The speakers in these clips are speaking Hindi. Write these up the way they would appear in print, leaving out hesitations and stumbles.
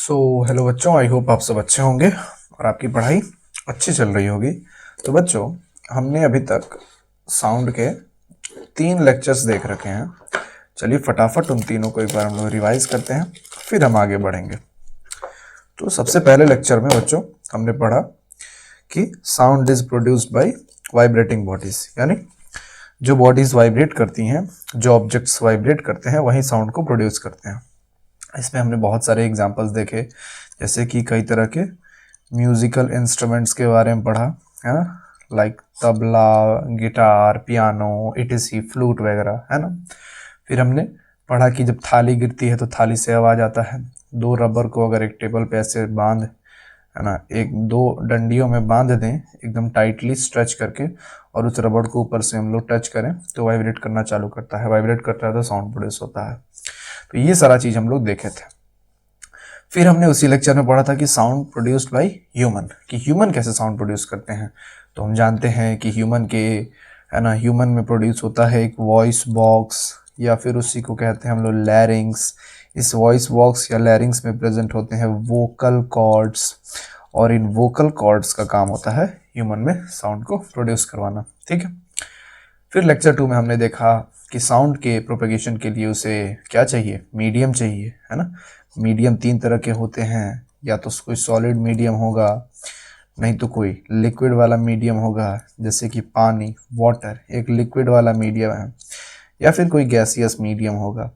सो हेलो बच्चों, आई होप आप सब अच्छे होंगे और आपकी पढ़ाई अच्छी चल रही होगी। तो बच्चों, हमने अभी तक साउंड के 3 लेक्चर्स देख रखे हैं। चलिए फटाफट उन तीनों को एक बार हम लोग रिवाइज करते हैं, फिर हम आगे बढ़ेंगे। तो सबसे पहले लेक्चर में बच्चों हमने पढ़ा कि sound is produced by vibrating bodies, यानी जो बॉडीज वाइब्रेट करती हैं, जो ऑब्जेक्ट्स वाइब्रेट करते हैं, वही साउंड को प्रोड्यूस करते हैं। इसमें हमने बहुत सारे एग्जांपल्स देखे, जैसे कि कई तरह के म्यूजिकल इंस्ट्रूमेंट्स के बारे में पढ़ा, है ना, like tabla, guitar, piano, इटिसी, flute वगैरह, है ना। फिर हमने पढ़ा कि जब थाली गिरती है तो थाली से आवाज़ आता है। दो रबर को अगर एक टेबल पे ऐसे बांध, है ना, एक दो डंडियों में बांध दें एकदम टाइटली स्ट्रेच करके, और उस रबड़ को ऊपर से हम लोग टच करें तो वाइब्रेट करना चालू करता है, वाइब्रेट करता है तो साउंड प्रोड्यूस होता है। तो ये सारा चीज़ हम लोग देखे थे। फिर हमने उसी लेक्चर में पढ़ा था कि साउंड प्रोड्यूस्ड बाय ह्यूमन, कि ह्यूमन कैसे साउंड प्रोड्यूस करते हैं। तो हम जानते हैं कि ह्यूमन के, है ना, ह्यूमन में प्रोड्यूस होता है एक वॉइस बॉक्स, या फिर उसी को कहते हैं हम लोग लैरिंग्स। इस वॉइस बॉक्स या लैरिंग्स में प्रेजेंट होते हैं वोकल कॉर्ड्स, और इन वोकल कॉर्ड्स का काम होता है ह्यूमन में साउंड को प्रोड्यूस करवाना। ठीक है। फिर लेक्चर 2 में हमने देखा कि साउंड के प्रोपेगेशन के लिए उसे क्या चाहिए, मीडियम चाहिए, है ना। मीडियम 3 तरह के होते हैं, या तो कोई सॉलिड मीडियम होगा, नहीं तो कोई लिक्विड वाला मीडियम होगा, जैसे कि पानी, वाटर एक लिक्विड वाला मीडियम है, या फिर कोई गैसियस मीडियम होगा,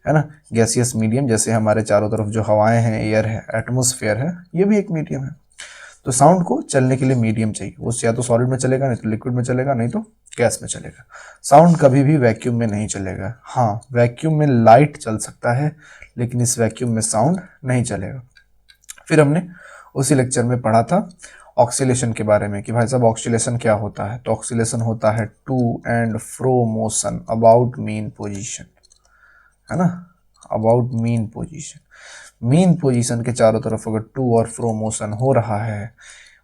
है ना। गैसियस मीडियम जैसे हमारे चारों तरफ जो हवाएं हैं, एयर है, एटमॉस्फेयर है, ये भी एक मीडियम है। तो साउंड को चलने के लिए मीडियम चाहिए, वो या तो सॉलिड में चलेगा, नहीं तो लिक्विड में चलेगा, नहीं तो गैस में चलेगा। साउंड कभी भी वैक्यूम में नहीं चलेगा। हाँ, वैक्यूम में लाइट चल सकता है, लेकिन इस वैक्यूम में साउंड नहीं चलेगा। फिर हमने उसी लेक्चर में पढ़ा था ऑक्सीलेशन के बारे में, कि भाई साहब ऑक्सीलेशन क्या होता है। तो ऑक्सीलेशन होता है to and fro motion about mean position, है ना, about mean position. Mean position के चारों तरफ अगर टू और फ्रो मोशन हो रहा है,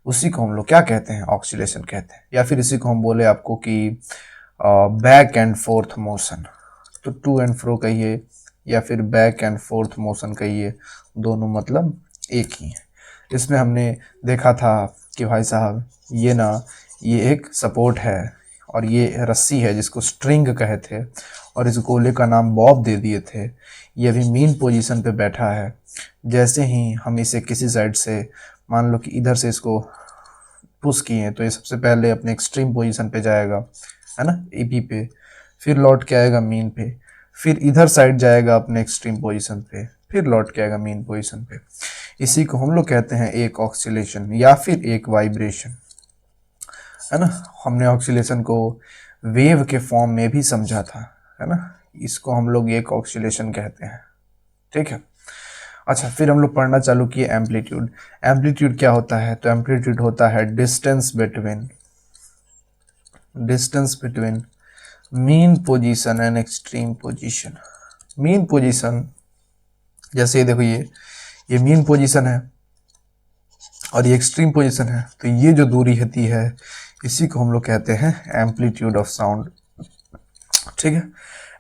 उसी को हम लोग क्या कहते हैं, ऑक्सीलेशन कहते हैं। या फिर इसी को हम बोले आपको कि बैक एंड फोर्थ मोशन, तो टू एंड फ्रो कहिए या फिर बैक एंड फोर्थ मोशन कहिए, दोनों मतलब एक ही है। इसमें हमने देखा था कि भाई साहब ये एक सपोर्ट है, और ये रस्सी है जिसको स्ट्रिंग कहे थे, और इस गोले का नाम बॉब दे दिए थे। ये अभी मीन पोजीशन पे बैठा है। जैसे ही हम इसे किसी साइड से, मान लो कि इधर से इसको पुश किए, तो ये सबसे पहले अपने एक्सट्रीम पोजीशन पे जाएगा, है ना, एपी पे, फिर लौट के आएगा मीन पे, फिर इधर साइड जाएगा अपने एक्सट्रीम पोजीशन पे, फिर लौट के आएगा मीन पोजीशन पे। इसी को हम लोग कहते हैं एक ऑक्सीलेशन या फिर एक वाइब्रेशन, है ना। हमने ऑक्सीलेशन को वेव के फॉर्म में भी समझा था, है ना। इसको हम लोग एक ऑक्सीलेशन कहते हैं। ठीक है। अच्छा, फिर हम लोग पढ़ना चालू किए एम्पलीट्यूड। एम्पलीट्यूड क्या होता है, तो एम्पलीट्यूड होता है distance between mean position and extreme position. Mean position, जैसे ये देखो, ये मीन पोजीशन है और ये एक्सट्रीम पोजीशन है, तो ये जो दूरी होती है इसी को हम लोग कहते हैं एम्पलीट्यूड ऑफ साउंड। ठीक है।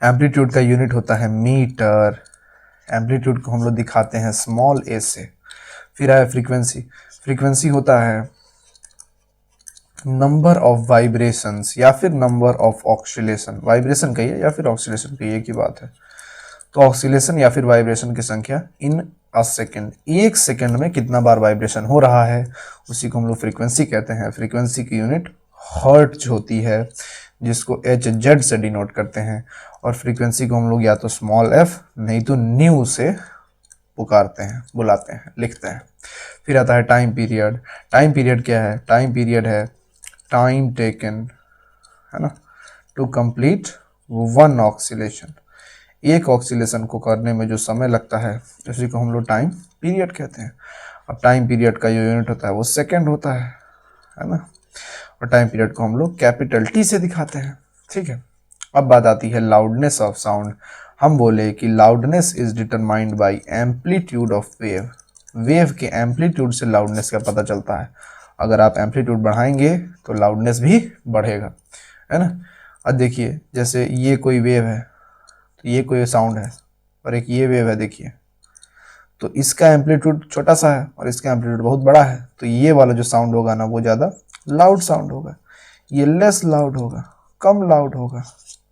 एम्पलीट्यूड का यूनिट होता है मीटर। एम्पलीट्यूड को हम लोग दिखाते हैं स्मॉल ए से। फिर आया फ्रीक्वेंसी। फ्रीक्वेंसी होता है नंबर ऑफ वाइब्रेशंस या फिर नंबर ऑफ ऑक्सीलेशन। वाइब्रेशन कहिए या फिर ऑक्सीलेशन कहिए, की बात है। तो ऑक्सीलेशन या फिर वाइब्रेशन की संख्या इन अ सेकेंड, एक सेकेंड में कितना बार वाइब्रेशन हो रहा है, उसी को हम लोग फ्रीक्वेंसी कहते हैं। फ्रीक्वेंसी की यूनिट हर्ट्ज होती है, जिसको एच जेड से डिनोट करते हैं, और फ्रीक्वेंसी को हम लोग या तो स्मॉल एफ नहीं तो न्यू से पुकारते हैं, बुलाते हैं, लिखते हैं। फिर आता है टाइम पीरियड। टाइम पीरियड क्या है, टाइम पीरियड है टाइम टेकन, है ना, टू कंप्लीट वन ऑक्सीलेशन। एक ऑक्सीलेशन को करने में जो समय लगता है उसी को हम लोग टाइम पीरियड कहते हैं। अब टाइम पीरियड का जो यूनिट होता है वो सेकंड होता है ना, और टाइम पीरियड को हम लोग कैपिटल टी से दिखाते हैं। ठीक है। अब बात आती है लाउडनेस ऑफ साउंड। हम बोले कि loudness is determined by amplitude of wave. Wave के एम्पलीट्यूड से लाउडनेस का पता चलता है। अगर आप एम्पलीट्यूड बढ़ाएंगे तो लाउडनेस भी बढ़ेगा, है ना। अब देखिए, जैसे ये कोई वेव है, तो ये कोई साउंड है, और एक ये वेव है, देखिए, तो इसका एम्पलीट्यूड छोटा सा है और इसका एम्पलीट्यूड बहुत बड़ा है, तो ये वाला जो साउंड होगा ना वो ज़्यादा लाउड साउंड होगा, ये लेस लाउड होगा, कम लाउड होगा।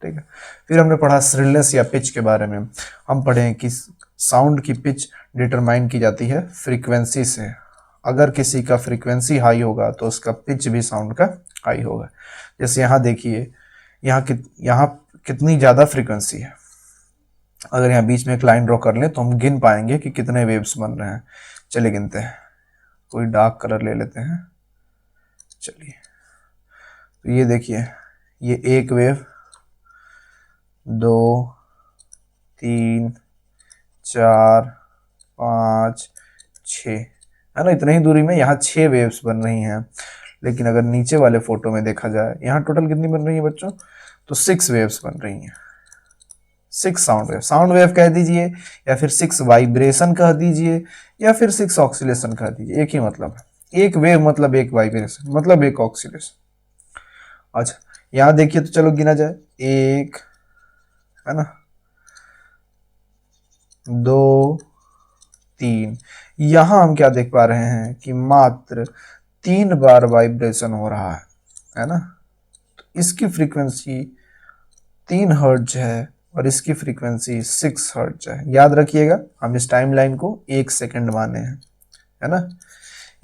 ठीक है। फिर हमने पढ़ा श्रिलनेस या पिच के बारे में। हम पढ़े हैं कि साउंड की पिच डिटरमाइन की जाती है फ्रीक्वेंसी से। अगर किसी का फ्रीक्वेंसी हाई होगा तो उसका पिच भी साउंड का हाई होगा। जैसे यहाँ देखिए, यहाँ कितनी ज़्यादा फ्रीक्वेंसी है। अगर यहाँ बीच में एक लाइन ड्रॉ कर लें तो हम गिन पाएंगे कि कितने वेव्स बन रहे हैं। चलिए गिनते हैं, कोई डार्क कलर ले लेते हैं। चलिए, तो ये देखिए, ये 1 वेव, 2, 3, 4, 5, 6 है ना, इतनी ही दूरी में यहाँ 6 वेव्स बन रही हैं। लेकिन अगर नीचे वाले फोटो में देखा जाए, यहाँ टोटल कितनी बन रही है बच्चों, तो 6 वेव्स बन रही हैं। 6 साउंड वेव कह दीजिए, या फिर 6 वाइब्रेशन कह दीजिए, या फिर 6 ऑक्सीलेशन कह दीजिए, एक ही मतलब है। एक वेव मतलब एक वाइब्रेशन मतलब एक ऑक्सीलेशन। अच्छा, यहाँ देखिए, तो चलो गिना जाए, 1 है ना, 2, 3। यहां हम क्या देख पा रहे हैं कि मात्र 3 बार वाइब्रेशन हो रहा है ना। तो इसकी फ्रीक्वेंसी 3 हर्ट्ज है और इसकी फ्रीक्वेंसी 6 हर्ट्ज है। याद रखिएगा, हम इस टाइम लाइन को 1 सेकेंड माने हैं, है ना।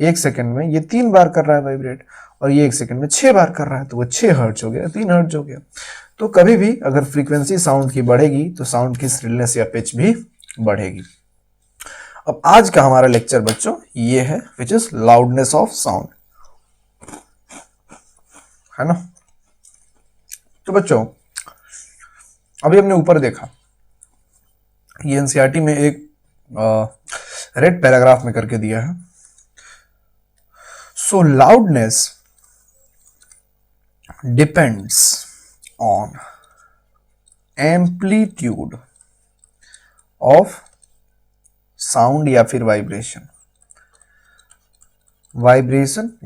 1 सेकेंड में ये 3 बार कर रहा है वाइब्रेट, और ये 1 सेकेंड में 6 बार कर रहा है, तो वो 6 हर्ट्ज हो गया, 3 हर्ट्ज हो गया। तो कभी भी अगर फ्रीक्वेंसी साउंड की बढ़ेगी तो साउंड की श्रिलनेस या पिच भी बढ़ेगी। अब आज का हमारा लेक्चर बच्चों ये है, which is loudness of sound, है ना। तो बच्चों, अभी हमने ऊपर देखा, ये एनसीईआरटी में एक रेड पैराग्राफ में करके दिया है। So loudness depends on amplitude of sound या फिर वाइब्रेशन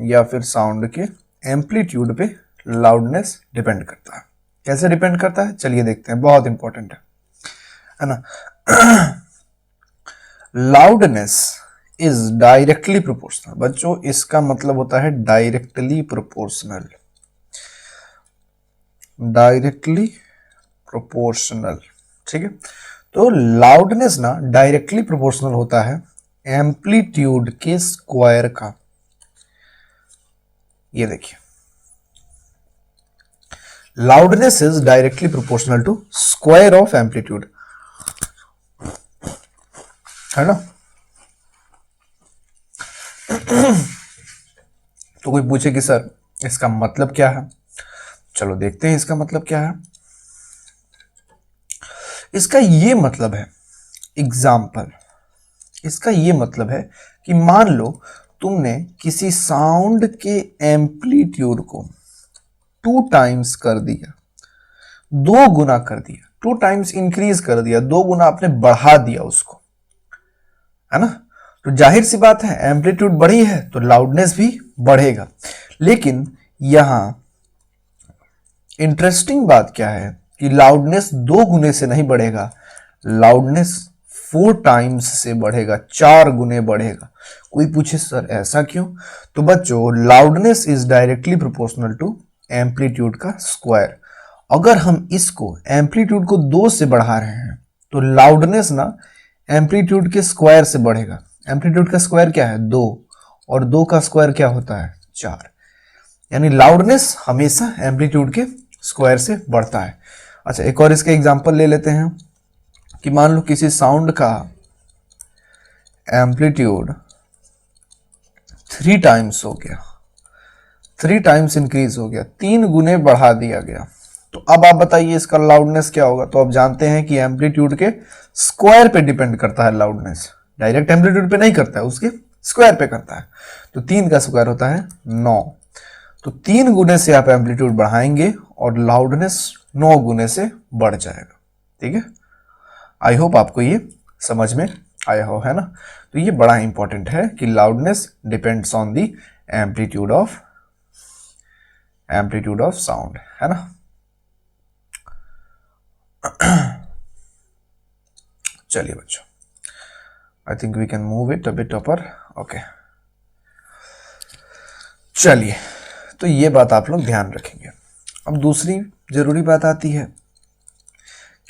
या फिर साउंड के एम्पलीट्यूड पे लाउडनेस डिपेंड करता है। कैसे डिपेंड करता है, चलिए देखते हैं, बहुत इंपॉर्टेंट है ना। Loudness is directly proportional. बच्चों, इसका मतलब होता है डायरेक्टली प्रोपोर्शनल, डायरेक्टली प्रोपोर्शनल। ठीक है, तो लाउडनेस ना डायरेक्टली प्रोपोर्शनल होता है एम्पलीट्यूड के स्क्वायर का। ये देखिए, loudness is directly proportional to square of amplitude, है ना। तो कोई पूछे कि सर इसका मतलब क्या है, चलो देखते हैं इसका मतलब क्या है। इसका ये मतलब है, एग्जाम्पल, इसका ये मतलब है कि मान लो तुमने किसी साउंड के एम्पलीट्यूड को 2 टाइम्स कर दिया, 2 गुना कर दिया, 2 टाइम्स इंक्रीज कर दिया, 2 गुना आपने बढ़ा दिया उसको, है ना। तो जाहिर सी बात है, एम्पलीट्यूड बढ़ी है तो लाउडनेस भी बढ़ेगा। लेकिन यहां इंटरेस्टिंग बात क्या है कि लाउडनेस 2 गुने से नहीं बढ़ेगा, लाउडनेस 4 टाइम्स से बढ़ेगा, 4 गुने बढ़ेगा। कोई पूछे सर ऐसा क्यों, तो बच्चों loudness is directly proportional to amplitude का स्क्वायर। अगर हम इसको एम्पलीट्यूड को 2 से बढ़ा रहे हैं तो लाउडनेस ना एम्पलीट्यूड के स्क्वायर से बढ़ेगा। एम्पलीट्यूड का स्क्वायर क्या है, 2, और 2 का स्क्वायर क्या होता है, 4। यानी लाउडनेस हमेशा एम्पलीट्यूड के स्क्वायर से बढ़ता है। अच्छा, एक और इसका एग्जांपल ले लेते हैं कि मान लो किसी साउंड का एम्पलीट्यूड 3 टाइम्स हो गया, 3 टाइम्स इंक्रीज हो गया, 3 गुने बढ़ा दिया गया, तो अब आप बताइए इसका लाउडनेस क्या होगा। तो आप जानते हैं कि एम्पलीट्यूड के स्क्वायर पे डिपेंड करता है लाउडनेस, डायरेक्ट एम्पलीट्यूड पे नहीं करता है, उसके स्क्वायर पे करता है। तो 3 का स्क्वायर होता है 9, तो 3 गुने से आप एम्पलीट्यूड बढ़ाएंगे और लाउडनेस 9 गुने से बढ़ जाएगा। ठीक है, आई होप आपको ये समझ में आया हो, है ना। तो ये बड़ा इंपॉर्टेंट है कि loudness depends on the amplitude of sound, है ना। चलिए बच्चों, I think we can move it a bit upper. Okay, चलिए, तो ये बात आप लोग ध्यान रखेंगे। अब दूसरी जरूरी बात आती है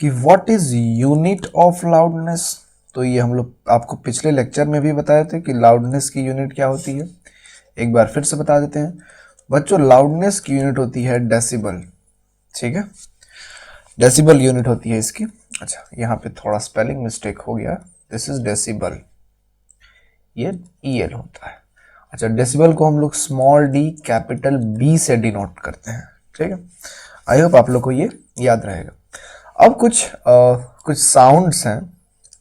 कि what is unit of loudness. तो ये हम लोग आपको पिछले लेक्चर में भी बताए थे कि लाउडनेस की यूनिट क्या होती है। एक बार फिर से बता देते हैं बच्चों, लाउडनेस की यूनिट होती है डेसिबल। ठीक है, डेसिबल यूनिट होती है इसकी। अच्छा, यहाँ पे थोड़ा स्पेलिंग मिस्टेक हो गया, दिस इज डेसिबल, ये EL होता है। अच्छा, डेसिबल को हम लोग स्मॉल d कैपिटल B से डिनोट करते हैं। ठीक है, आई होप आप लोग को ये याद रहेगा। अब कुछ साउंड्स हैं,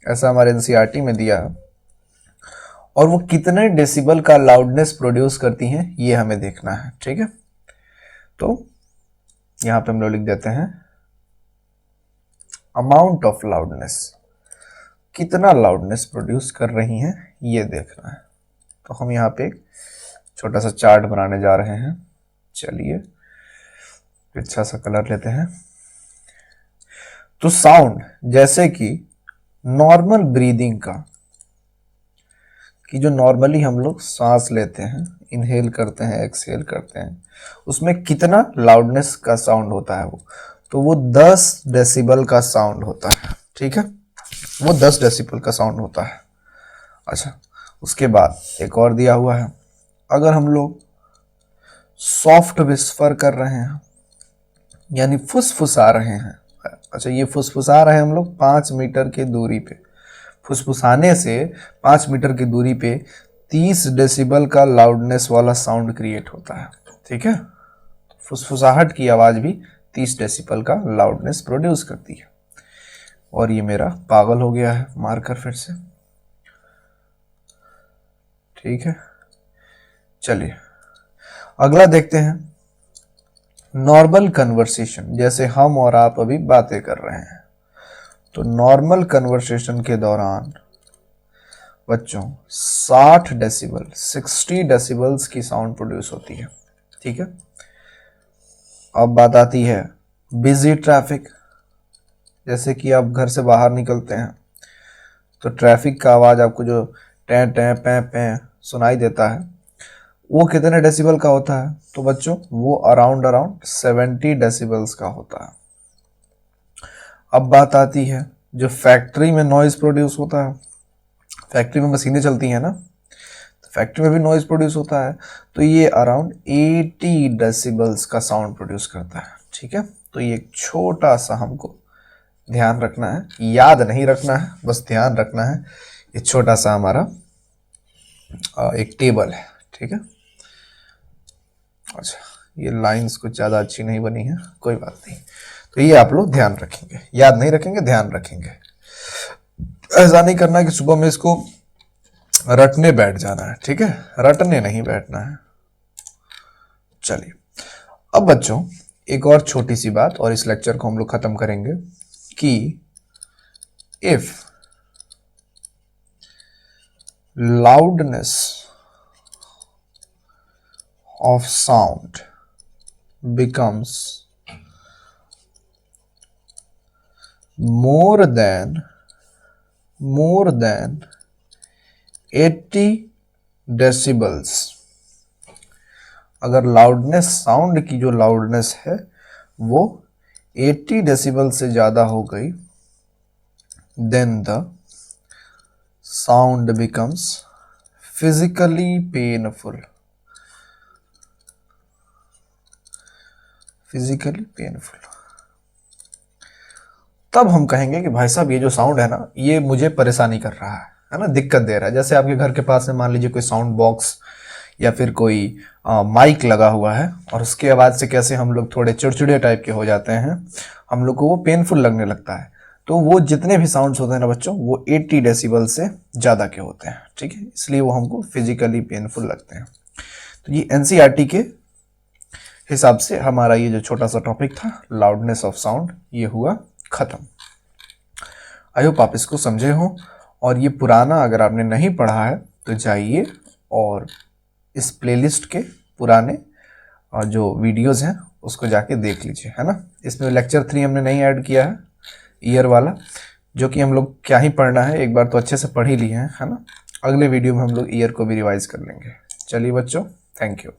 ऐसा हमारे NCERT में दिया है, और वो कितने डेसिबल का लाउडनेस प्रोड्यूस करती हैं ये हमें देखना है। ठीक है, तो यहाँ पे हम लोग लिख देते हैं अमाउंट ऑफ लाउडनेस, कितना लाउडनेस प्रोड्यूस कर रही हैं ये देखना है। तो हम यहाँ पे एक छोटा सा चार्ट बनाने जा रहे हैं। चलिए, अच्छा सा कलर लेते हैं। तो साउंड जैसे कि नॉर्मल ब्रीदिंग का, कि जो नॉर्मली हम लोग सांस लेते हैं, इनहेल करते हैं, एक्सहेल करते हैं, उसमें कितना लाउडनेस का साउंड होता है तो वो 10 डेसिबल का साउंड होता है। ठीक है, वो 10 डेसिबल का साउंड होता है। अच्छा, उसके बाद एक और दिया हुआ है, अगर हम लोग सॉफ्ट विस्पर कर रहे हैं, यानी फुसफुसा रहे हैं। अच्छा, ये फुसफुसा रहे हैं हम लोग 5 मीटर की दूरी पे, फुसफुसाने से 5 मीटर की दूरी पे 30 डेसिबल का लाउडनेस वाला साउंड क्रिएट होता है। ठीक है, फुसफुसाहट की आवाज भी 30 डेसिबल का लाउडनेस प्रोड्यूस करती है। और ये मेरा पागल हो गया है मार्कर फिर से। ठीक है, चलिए अगला देखते हैं। नॉर्मल कन्वर्सेशन, जैसे हम और आप अभी बातें कर रहे हैं, तो नॉर्मल कन्वर्सेशन के दौरान बच्चों 60 डेसिबल्स की साउंड प्रोड्यूस होती है। ठीक है, अब बात आती है बिजी ट्रैफिक, जैसे कि आप घर से बाहर निकलते हैं तो ट्रैफिक का आवाज आपको जो टें टें पें पें सुनाई देता है, वो कितने डेसिबल का होता है? तो बच्चों वो अराउंड 70 डेसिबल्स का होता है। अब बात आती है जो फैक्ट्री में नॉइज प्रोड्यूस होता है, फैक्ट्री में मशीनें चलती हैं ना, तो फैक्ट्री में भी नॉइज प्रोड्यूस होता है, तो ये अराउंड 80 डेसिबल्स का साउंड प्रोड्यूस करता है। ठीक है, तो ये एक छोटा सा हमको ध्यान रखना है, याद नहीं रखना है, बस ध्यान रखना है। ये छोटा सा हमारा एक टेबल है। ठीक है, अच्छा ये लाइंस कुछ ज़्यादा अच्छी नहीं बनी है, कोई बात नहीं। तो ये आप लोग ध्यान रखेंगे, याद नहीं रखेंगे, ध्यान रखेंगे। ऐसा नहीं करना कि सुबह में इसको रटने बैठ जाना है। ठीक है, रटने नहीं बैठना है। चलिए, अब बच्चों एक और छोटी सी बात, और इस लेक्चर को हम लोग खत्म करेंगे कि if loudness of sound becomes more than 80 decibels, अगर लाउडनेस, साउंड की जो लाउडनेस है वो 80 डेसिबल से ज़्यादा हो गई, then the sound becomes physically painful, physically painful. तब हम कहेंगे कि भाई साहब ये जो साउंड है ना, ये मुझे परेशानी कर रहा है ना, दिक्कत दे रहा है। जैसे आपके घर के पास में मान लीजिए कोई साउंड बॉक्स या फिर कोई माइक लगा हुआ है, और उसकी आवाज़ से कैसे हम लोग थोड़े चिड़चिड़े टाइप के हो जाते हैं, हम लोग को वो पेनफुल लगने लगता है। तो वो जितने भी साउंड्स होते हैं ना बच्चों, वो 80 डेसिबल से ज़्यादा के होते हैं। ठीक है, इसलिए वो हमको फिजिकली पेनफुल लगते हैं। तो ये NCERT के हिसाब से हमारा ये जो छोटा सा टॉपिक था लाउडनेस ऑफ साउंड, ये हुआ ख़त्म। आई होप आप इसको समझे हों, और ये पुराना अगर आपने नहीं पढ़ा है तो जाइए और इस प्लेलिस्ट के पुराने जो वीडियोस हैं उसको जाके देख लीजिए, है ना। इसमें लेक्चर 3 हमने नहीं ऐड किया है, ईयर वाला, जो कि हम लोग क्या ही पढ़ना है, एक बार तो अच्छे से पढ़ ही लिए हैं, है ना। अगले वीडियो में हम लोग ईयर को भी रिवाइज कर लेंगे। चलिए बच्चों, थैंक यू।